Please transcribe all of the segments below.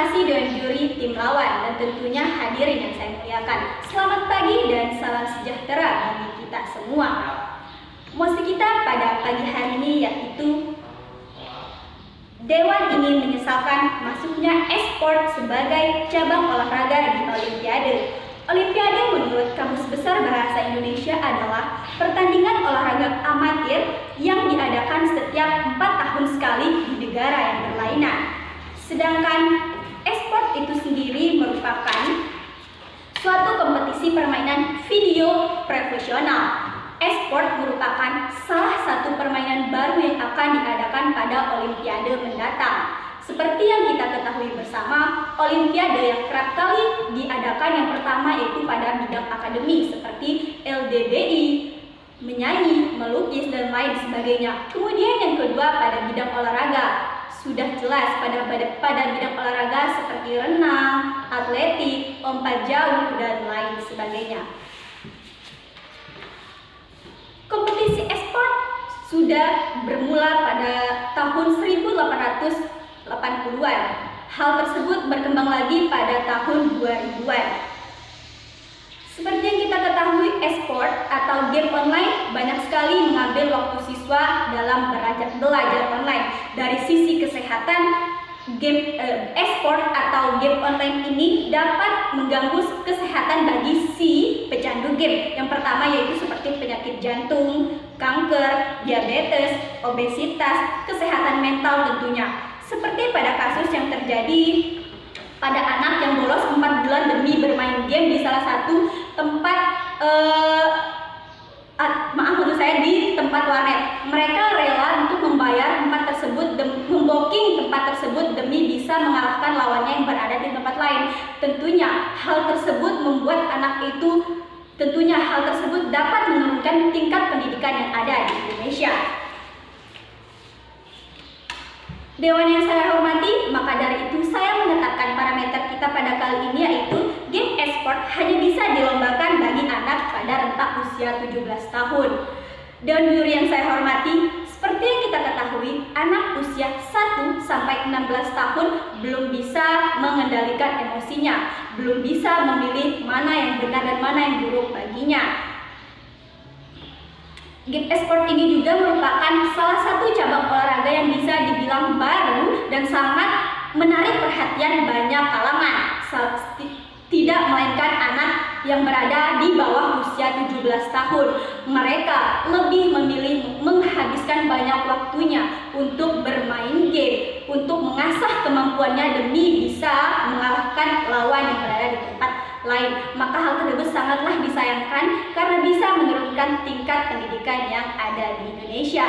masih dengan juri tim lawan dan tentunya hadirin yang saya muliakan. Selamat pagi dan salam sejahtera bagi kita semua. Mosi kita pada pagi hari ini yaitu Dewan ingin menyesalkan masuknya e-sport sebagai cabang olahraga di Olimpiade. Olimpiade menurut Kamus Besar Bahasa Indonesia adalah pertandingan olahraga amatir yang diadakan setiap 4 tahun sekali di negara yang berlainan. Sedangkan e-sport itu sendiri merupakan suatu kompetisi permainan video profesional. E-sport merupakan salah satu permainan baru yang akan diadakan pada Olimpiade mendatang. Seperti yang kita ketahui bersama, Olimpiade yang kerap kali diadakan yang pertama yaitu pada bidang akademik seperti LDBI, menyanyi, melukis, dan lain sebagainya. Kemudian yang kedua pada bidang olahraga, sudah jelas pada bidang olahraga seperti renang, atletik, lompat jauh, dan lain sebagainya. Kompetisi e-sport sudah bermula pada tahun 1880-an. Hal tersebut berkembang lagi pada tahun 2000-an. Seperti yang kita ketahui, e-sport atau game online banyak sekali mengambil waktu siswa dalam belajar online. Dari sisi kesehatan, game e-sport atau game online ini dapat mengganggu kesehatan bagi si pecandu game. Yang pertama yaitu seperti penyakit jantung, kanker, diabetes, obesitas, kesehatan mental tentunya. Seperti pada kasus yang terjadi pada anak yang bolos 4 bulan demi bermain game di salah satu tempat di tempat warnet. Mereka rela untuk membayar membooking tempat tersebut demi bisa mengalahkan lawannya yang berada di tempat lain. Tentunya hal tersebut dapat menurunkan tingkat pendidikan yang ada di Indonesia. Dewan yang saya hormati, maka dari itu saya menetapkan parameter kita pada kali ini yaitu game e-sport hanya bisa dilombakan bagi anak pada rentang usia 17 tahun. Dan juri yang saya hormati, seperti yang kita ketahui, anak usia 1 sampai 16 tahun belum bisa mengendalikan emosinya, belum bisa memilih mana yang benar dan mana yang buruk baginya. Game e-sport ini juga merupakan salah satu cabang olahraga yang bisa dibilang baru dan sangat menarik perhatian banyak kalangan. Tidak melainkan anak yang berada di bawah usia 17 tahun. Mereka lebih memilih menghabiskan banyak waktunya untuk bermain game, untuk mengasah kemampuannya demi bisa mengalahkan lawan yang berada di tempat lain. Maka hal tersebut sangatlah disayangkan karena bisa menurunkan tingkat pendidikan yang ada di Indonesia.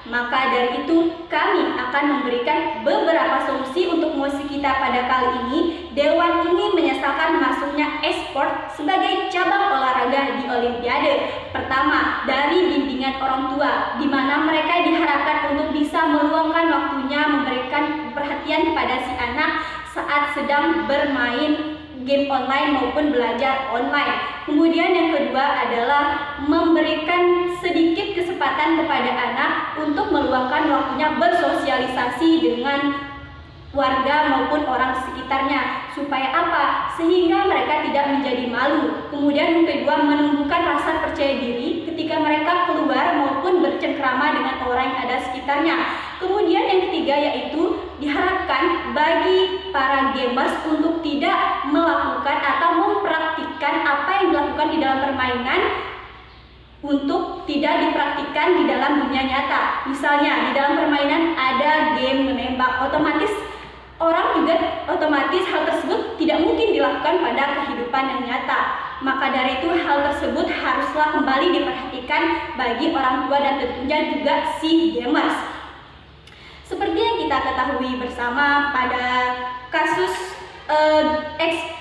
Maka dari itu kami akan memberikan beberapa solusi untuk mosi kita pada kali ini. Dewan ini menyesalkan masuknya e-sport sebagai cabang olahraga di Olimpiade. Pertama, dari bimbingan orang tua, di mana mereka diharapkan untuk bisa meluangkan waktunya memberikan perhatian kepada si anak saat sedang bermain game online maupun belajar online. Kemudian yang kedua adalah memberikan sedikit kesempatan kepada anak untuk meluangkan waktunya bersosialisasi dengan warga maupun orang sekitarnya. Supaya apa? Sehingga mereka tidak menjadi malu. Kemudian yang kedua, menumbuhkan rasa percaya diri ketika mereka keluar maupun bercengkrama dengan orang yang ada sekitarnya. Kemudian yang ketiga yaitu diharapkan bagi para gamers untuk tidak melakukan atau mempraktikkan apa yang dilakukan di dalam permainan untuk tidak dipraktikkan di dalam dunia nyata. Misalnya di dalam permainan ada game menembak, orang juga otomatis hal tersebut tidak mungkin dilakukan pada kehidupan yang nyata. Maka dari itu hal tersebut haruslah kembali diperhatikan bagi orang tua dan tentunya juga si gamers. Seperti yang kita ketahui bersama pada kasus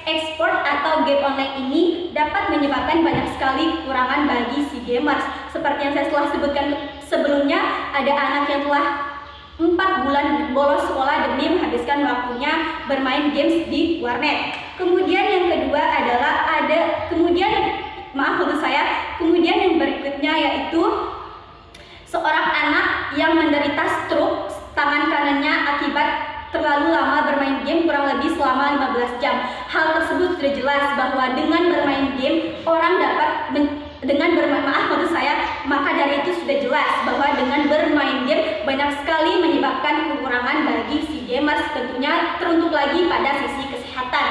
e-sport atau game online ini dapat menyebabkan banyak sekali kekurangan bagi si gamers. Seperti yang saya telah sebutkan sebelumnya, ada anak yang telah 4 bulan bolos sekolah demi menghabiskan waktunya bermain games di warnet. Kemudian yang kedua adalah kemudian yang berikutnya yaitu seorang anak yang menderita stroke tangan kanannya akibat terlalu lama bermain game, kurang lebih selama 15 jam. Hal tersebut sudah jelas bahwa dengan bermain game orang dapat maka dari itu sudah jelas bahwa dengan bermain game banyak sekali menyebabkan kekurangan bagi si gamers, tentunya teruntuk lagi pada sisi kesehatan.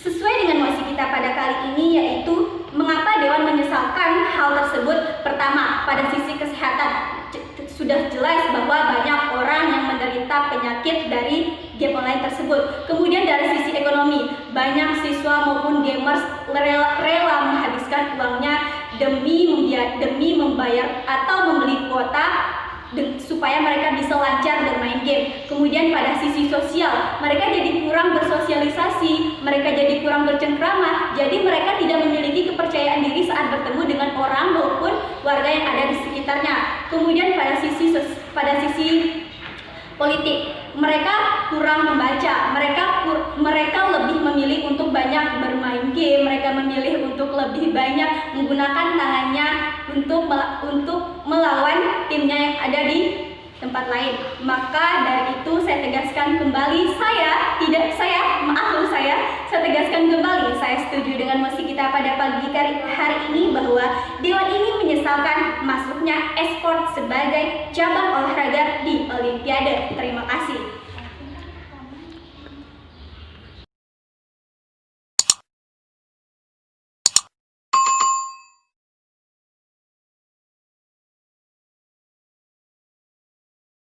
Sesuai dengan mosi kita pada kali ini, yaitu mengapa Dewan menyesalkan hal tersebut. Pertama, pada sisi kesehatan sudah jelas bahwa banyak orang yang menderita penyakit dari game online tersebut. Kemudian dari sisi ekonomi, banyak siswa maupun gamers rela menghabiskan uangnya demi membayar atau membeli kuota supaya mereka bisa lancar bermain game. Kemudian pada sisi sosial, mereka jadi kurang bersosialisasi, mereka jadi kurang bercengkrama, jadi mereka tidak memiliki kepercayaan diri saat bertemu dengan orang maupun warga yang ada di sekitarnya. Kemudian pada sisi politik, mereka kurang membaca, mereka lebih memilih untuk banyak bermain game, mereka memilih untuk lebih banyak menggunakan tangannya untuk melawan timnya yang ada di tempat lain. Maka dari itu saya tegaskan kembali, saya tegaskan kembali, saya setuju dengan mosi kita pada pagi hari ini bahwa Dewan ini menyesalkan masuknya e-sport sebagai cabang olahraga di Olimpiade. Terima kasih.